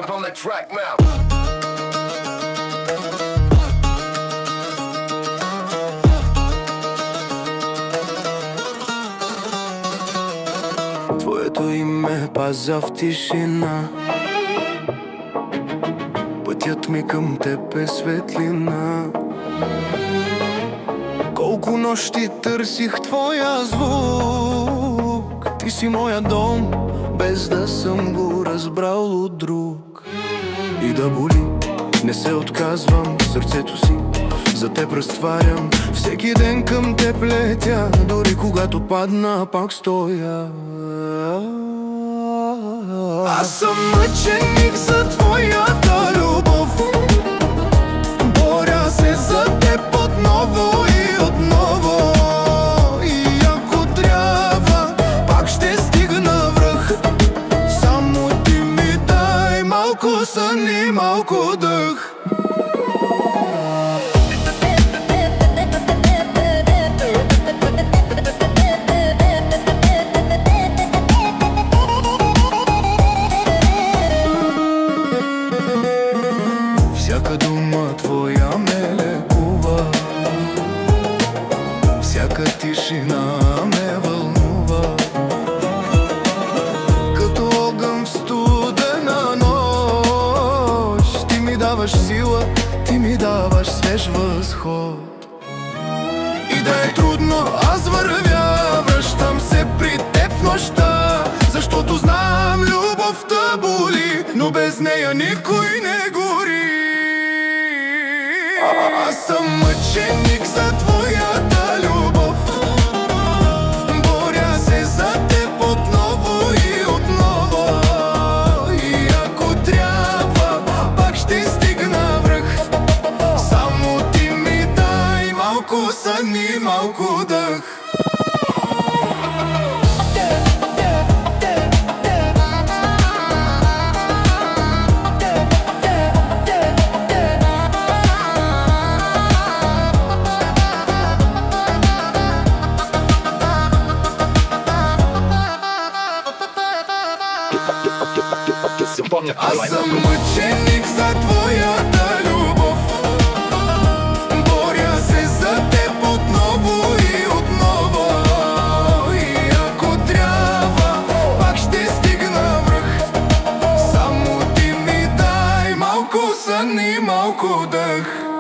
Joseph on the track now. Твоето име пазя в тишина, пътят ми към теб е светлина. Колко нощи търсих твоя звук, ти си моя дом, без да съм го разбрал от друг. И да боли, не се отказвам, сърцето си за теб разтварям. Всеки ден към теб летя, дори когато падна, пак стоя. Аз съм мъченик за твоята любов, боря се за теб отново и отново. И ако трябва, пак ще стигна връх. Само ти ми дай малко сън и малко дъх. Всяка дума твоя ме лекува, всяка тишина ме вълнува. Като огън в студена нощ, ти ми даваш сила, ти ми даваш свеж възход. И да е трудно, аз вървя, връщам се при теб в нощта, защото знам, любовта боли, но без нея никой не гори. Аз съм мъченик за твоята любов, боря се за теб отново и отново. И ако трябва, пак ще стигна връх. Само ти ми дай малко сън и малко дъх. Аз съм мъченик за твоята любов, боря се за теб отново и отново. И ако трябва, пак ще стигна връх. Само ти ми дай малко сън и малко дъх.